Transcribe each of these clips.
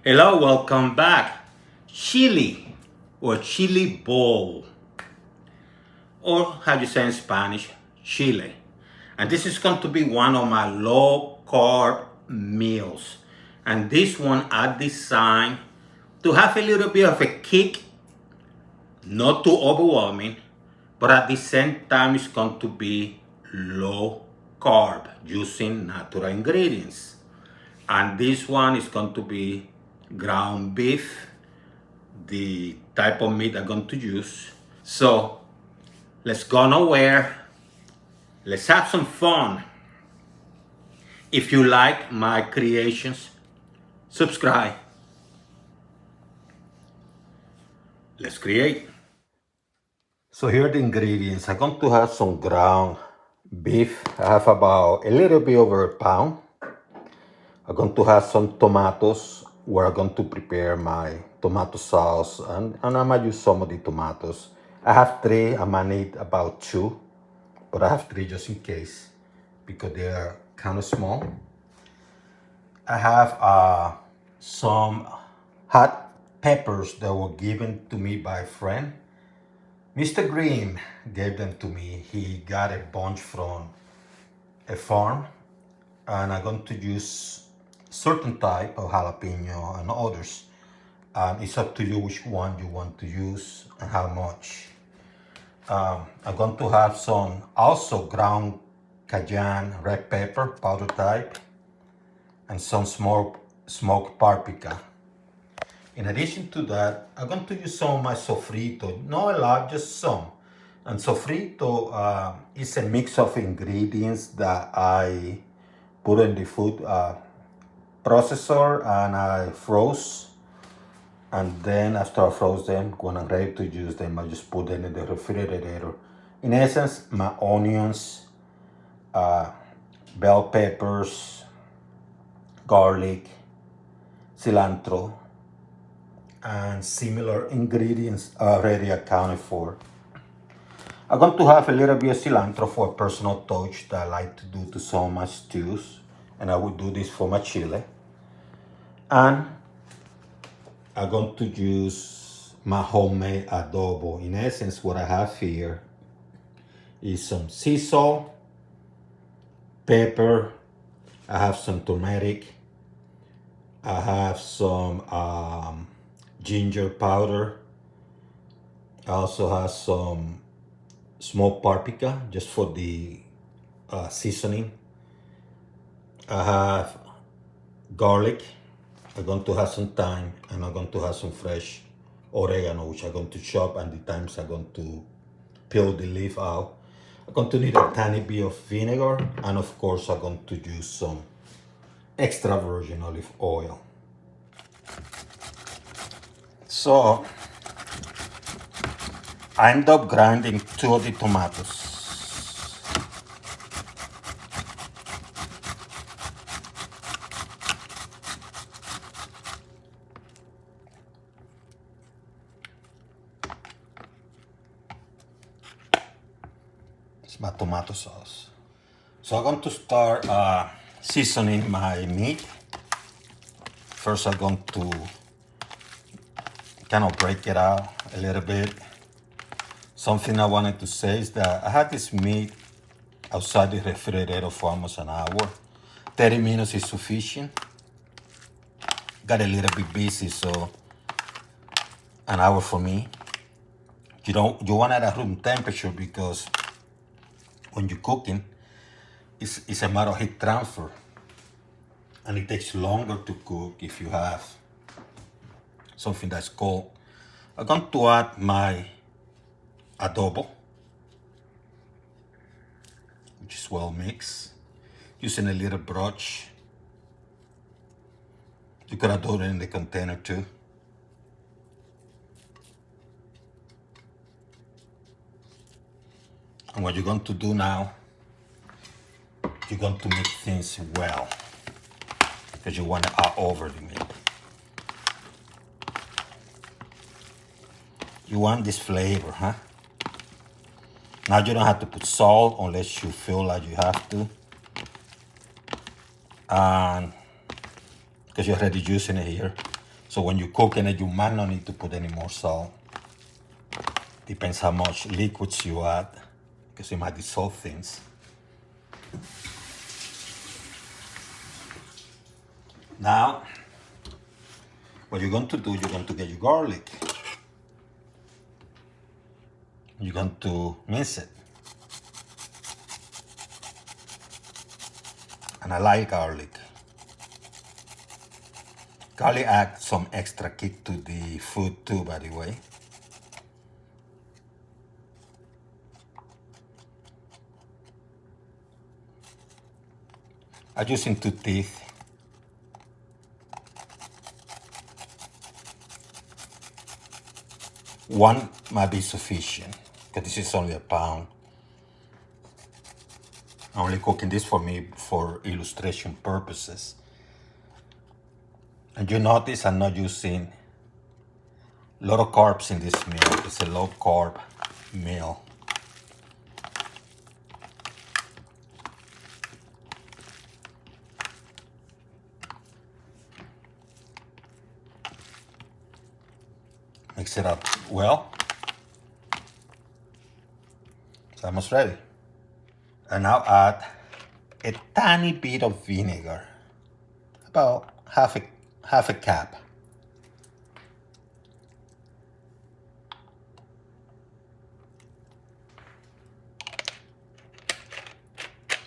Hello, welcome back. Chili or chili bowl, or how you say in Spanish, chile. And this is going to be one of my low carb meals. And this one I designed to have a little bit of a kick, not too overwhelming, but at the same time it's going to be low carb using natural ingredients. And this one is going to be ground beef, the type of meat I'm going to use. So let's go nowhere. Let's have some fun. If you like my creations, subscribe. Let's create. So here are the ingredients. I'm going to have some ground beef. I have about a little bit over a pound. I'm going to have some tomatoes. We're going to prepare my tomato sauce, and I might use some of the tomatoes. I have 3. I might need about 2, but I have 3 just in case because they are kind of small. I have some hot peppers that were given to me by a friend. Mr. Green gave them to me. He got a bunch from a farm, and I'm going to use certain type of jalapeno and others. It's up to you which one you want to use and how much. I'm going to have some also ground cayenne red pepper, powder type, and some smoked paprika. In addition to that, I'm going to use some of my sofrito, not a lot, just some. And sofrito is a mix of ingredients that I put in the food processor and I froze. And then after I froze them, when I'm ready to use them, I just put them in the refrigerator. In essence, my onions, bell peppers, garlic, cilantro, and similar ingredients already accounted for. I'm going to have a little bit of cilantro for a personal touch that I like to do to some of my stews. And I will do this for my chili. And I'm going to use my homemade adobo. In essence, what I have here is some sea salt, pepper, I have some turmeric, I have some ginger powder, I also have some smoked paprika just for the seasoning. I have garlic. I'm going to have some thyme, and I'm going to have some fresh oregano, which I'm going to chop, and the times I'm going to peel the leaf out. I'm going to need a tiny bit of vinegar, and of course I'm going to use some extra virgin olive oil. So I end up grinding 2 of the tomatoes. It's my tomato sauce. So I'm going to start seasoning my meat. First I'm going to kind of break it out a little bit. Something I wanted to say is that I had this meat outside the refrigerator for almost an hour. 30 minutes is sufficient. Got a little bit busy, so an hour for me. You want it at room temperature because when you're cooking, it's a matter of heat transfer. And it takes longer to cook if you have something that's cold. I'm going to add my adobo, which is well mixed, using a little brush. You could have done it in the container too. And what you're going to do now, you're going to mix things well, because you want it all over the meat. You want this flavor, huh? Now you don't have to put salt unless you feel like you have to. And because you're already using it here. So when you're cooking it, you might not need to put any more salt. Depends how much liquids you add, because it might dissolve things. Now, what you're going to do, you're going to get your garlic. You're going to mince it. And I like garlic. Garlic adds some extra kick to the food too, by the way. I'm using 2 teeth. One might be sufficient, because this is only a pound. I'm only cooking this for me for illustration purposes. And you notice I'm not using a lot of carbs in this meal. It's a low carb meal. Mix it up well. It's almost ready. And now add a tiny bit of vinegar, about half a cup.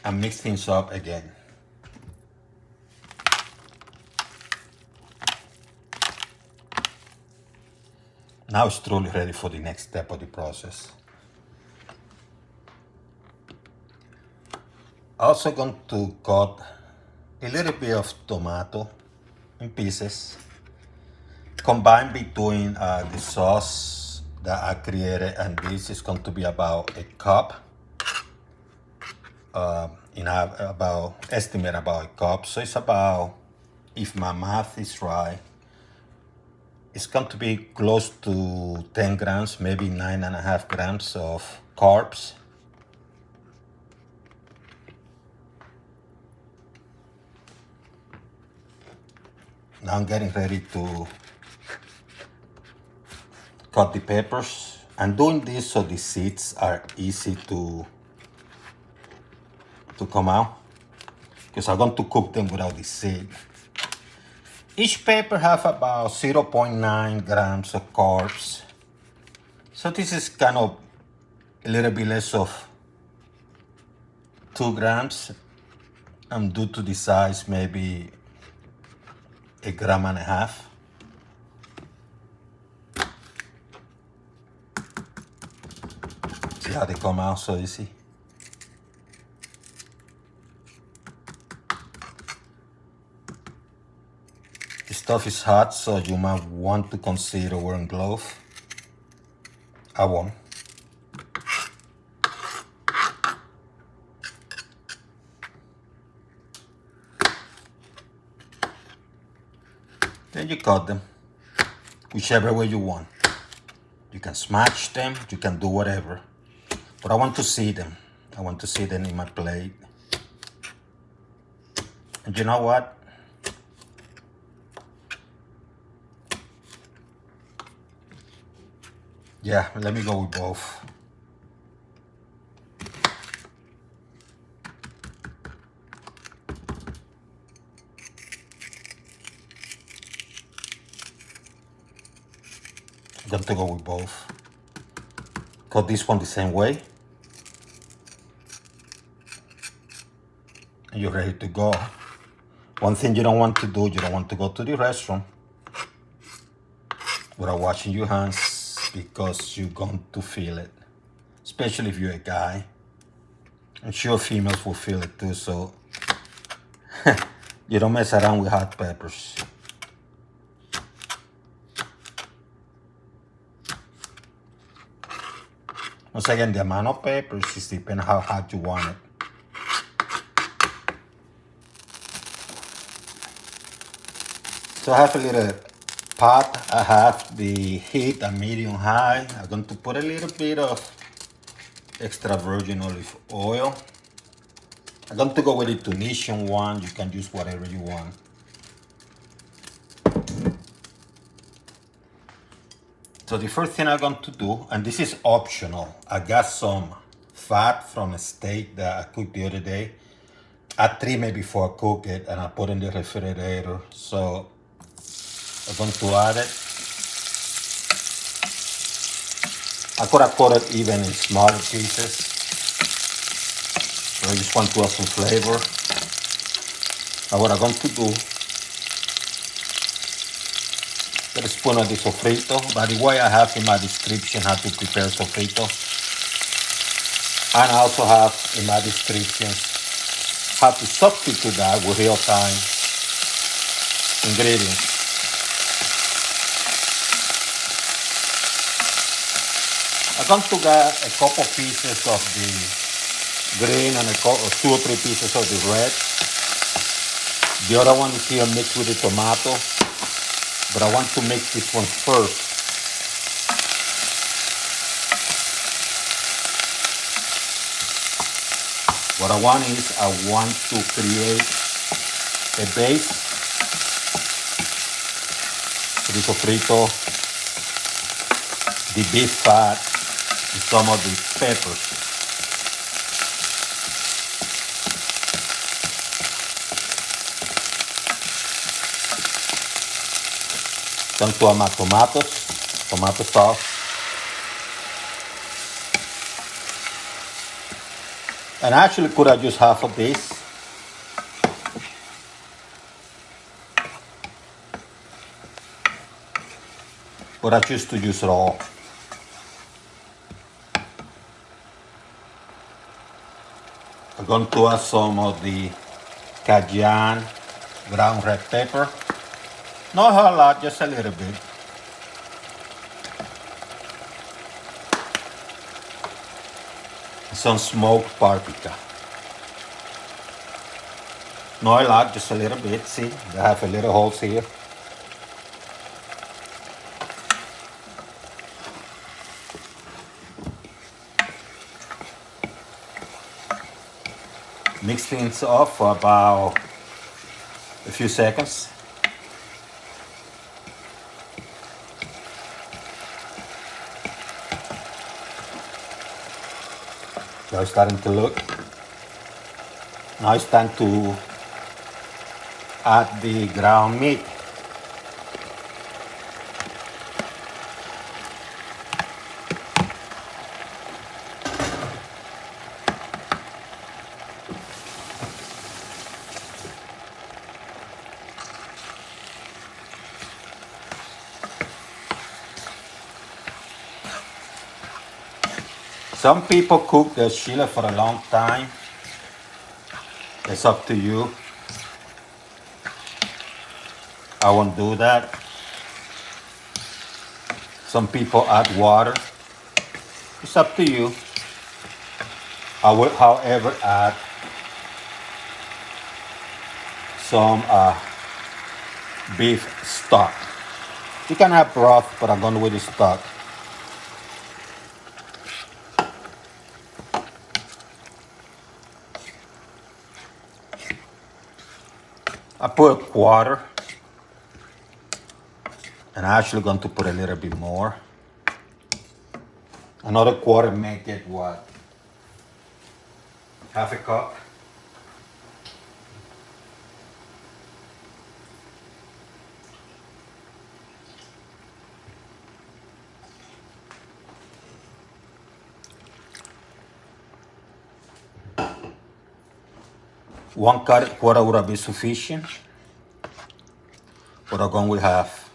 And mix things up again. Now it's truly ready for the next step of the process. Also going to cut a little bit of tomato in pieces. Combine between the sauce that I created and this is going to be about a cup. Estimate about a cup. So it's about, if my math is right, it's going to be close to 10 grams, maybe 9.5 grams of carbs. Now I'm getting ready to cut the peppers. I'm doing this so the seeds are easy to come out, because I'm going to cook them without the seed. Each pepper have about 0.9 grams of carbs. So this is kind of a little bit less of 2 grams. And due to the size, maybe 1.5 grams. See how they come out so easy? The stuff is hot, so you might want to consider wearing gloves. I won't. Then you cut them, whichever way you want. You can smash them, you can do whatever. But I want to see them. I want to see them in my plate. And you know what? Yeah, let me go with both. I'm going to go with both. Cut this one the same way. And you're ready to go. One thing you don't want to do, you don't want to go to the restroom without washing your hands, because you're going to feel it, especially if you're a guy. I'm sure females will feel it too, so you don't mess around with hot peppers. Once again, the amount of peppers is depending how hot you want it. So I have a little pot. I have the heat at medium high. I'm going to put a little bit of extra virgin olive oil. I'm going to go with the Tunisian one. You can use whatever you want. So the first thing I'm going to do, and this is optional, I got some fat from a steak that I cooked the other day. I trim it before I cook it and I put it in the refrigerator. So I'm going to add it. I could have cut it even in smaller pieces. But I just want to add some flavor. Now what I'm going to do, get a spoon of the sofrito. By the way, I have in my description how to prepare sofrito. And I also have in my description how to substitute that with real-time ingredients. I'm going to get a couple pieces of the green and 2 or 3 pieces of the red. The other one is here mixed with the tomato, but I want to mix this one first. What I want is I want to create a base for the sofrito, the beef fat, and some of the peppers. Then to add my tomato sauce. And I actually could have used half of this. But I choose to use it all. I'm going to add some of the Cajun ground red pepper. Not a lot, just a little bit. Some smoked paprika. Not a lot, just a little bit. See, I have a little holes here. Mix things up for about a few seconds. So it's starting to look. Now it's time to add the ground meat. Some people cook their chile for a long time. It's up to you. I won't do that. Some people add water. It's up to you. I will, however, add some beef stock. You can have broth, but I'm going with the stock. I put a quarter, and I'm actually going to put a little bit more. Another quarter make it what? Half a cup. One quarter would be sufficient, but I'm going with half.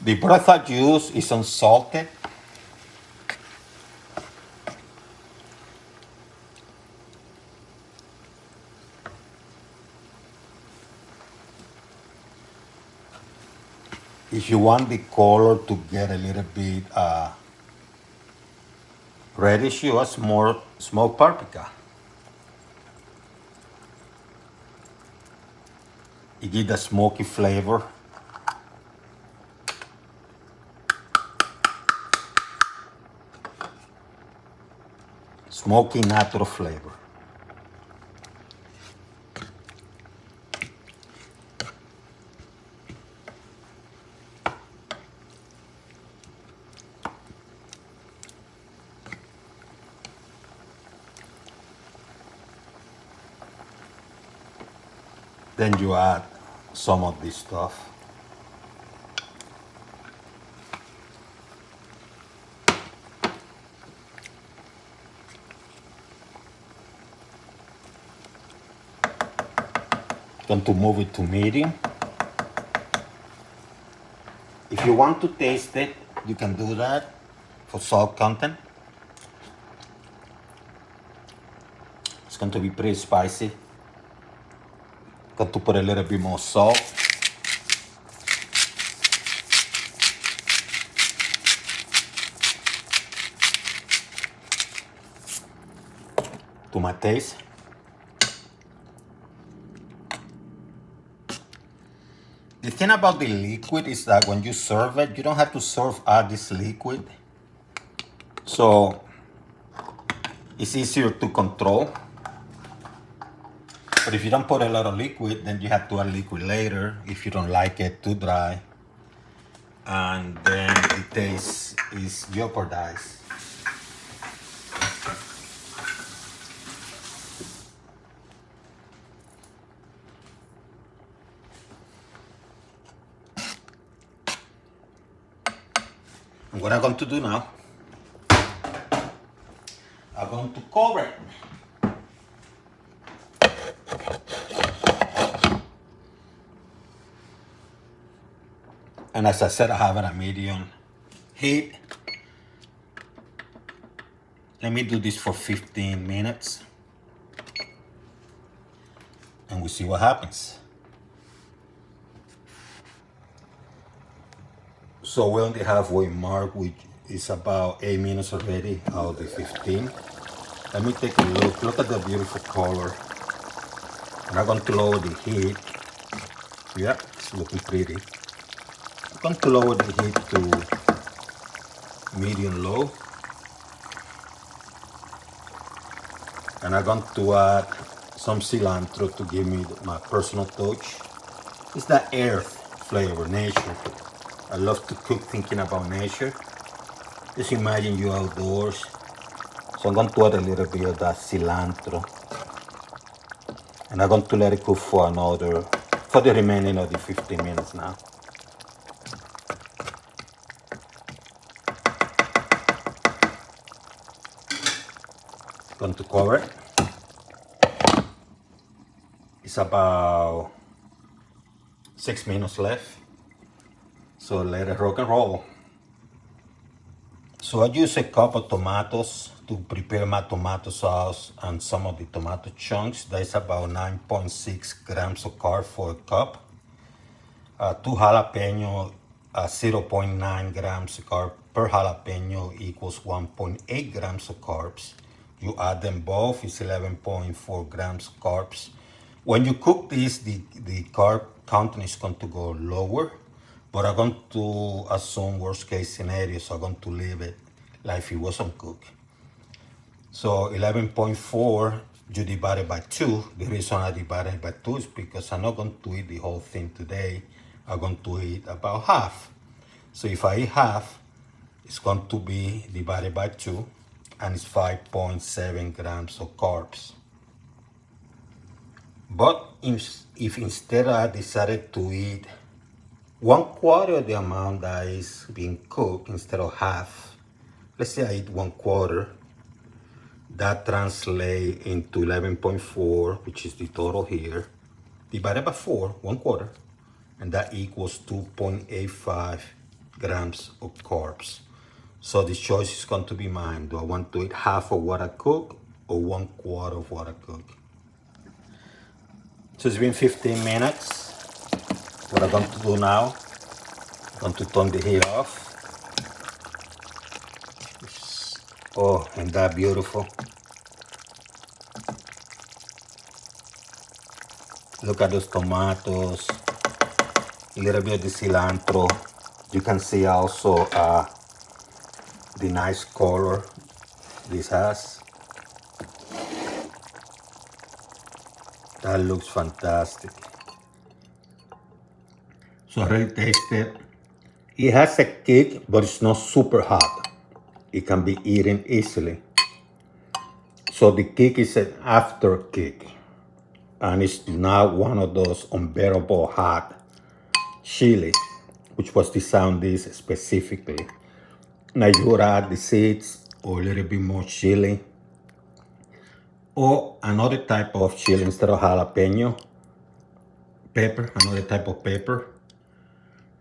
The broth I use is unsalted. If you want the color to get a little bit reddish, you add more smoked paprika. It gives a smoky flavor. Smoky natural flavor. Then you add some of this stuff. Going to move it to medium. If you want to taste it, you can do that for salt content. It's going to be pretty spicy. Got to put a little bit more salt. To my taste. The thing about the liquid is that when you serve it, you don't have to serve all this liquid. So it's easier to control. But if you don't put a lot of liquid, then you have to add liquid later if you don't like it too dry. And then the taste is jeopardized. And what I'm going to do now, I'm going to cover it. And as I said, I have it at medium heat. Let me do this for 15 minutes. And we'll see what happens. So we're on the halfway mark, which is about 8 minutes already out of the 15. Let me take a look. Look at the beautiful color. And I'm going to lower the heat. Yeah, it's looking pretty. I'm going to lower the heat to medium low. And I'm going to add some cilantro to give me my personal touch. It's that earth flavor, nature. I love to cook thinking about nature. Just imagine you outdoors. So I'm going to add a little bit of that cilantro. And I'm going to let it cook for the remaining of the 15 minutes now. Going to cover it. It's about 6 minutes left. So let it rock and roll. So I use a cup of tomatoes to prepare my tomato sauce and some of the tomato chunks. That's about 9.6 grams of carb for a cup. 2 jalapeno, 0.9 grams of carb per jalapeno equals 1.8 grams of carbs. You add them both, it's 11.4 grams of carbs. When you cook this, the carb content is going to go lower. But I'm going to assume worst case scenario, so I'm going to leave it like if it wasn't cooked. So 11.4, you divide it by 2. The reason I divide it by 2 is because I'm not going to eat the whole thing today. I'm going to eat about half. So if I eat half, it's going to be divided by 2, and it's 5.7 grams of carbs. But if instead I decided to eat 1/4 of the amount that is being cooked instead of half, let's say I eat 1/4, that translates into 11.4, which is the total here, divided by 4, 1/4, and that equals 2.85 grams of carbs. So the choice is going to be mine. Do I want to eat half of what I cook or 1/4 of what I cook? So it's been 15 minutes. What I'm going to do now, I'm going to turn the heat off. Oh, and that beautiful. Look at those tomatoes, a little bit of the cilantro. You can see also the nice color this has. That looks fantastic. So I really taste it. It has a kick, but it's not super hot. It can be eaten easily. So the kick is an after kick. And it's not one of those unbearable hot chili, which was designed this specifically. Now you would add the seeds or a little bit more chili or another type of chili instead of jalapeno pepper, another type of pepper.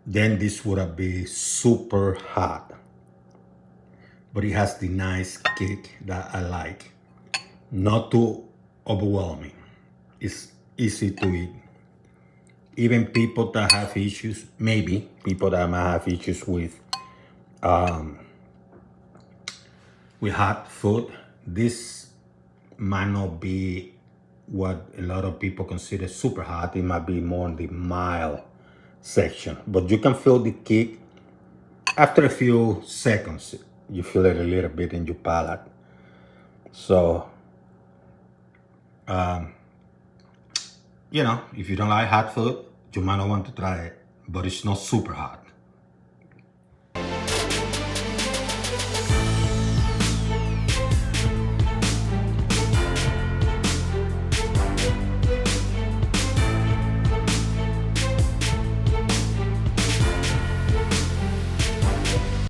Then this would be super hot. But it has the nice kick that I like. Not too overwhelming. It's easy to eat. Even people that have issues, maybe people that might have issues with hot food, this might not be what a lot of people consider super hot. It might be more in the mild section, but you can feel the kick after a few seconds. You feel it a little bit in your palate. So, you know, if you don't like hot food, you might not want to try it, but it's not super hot.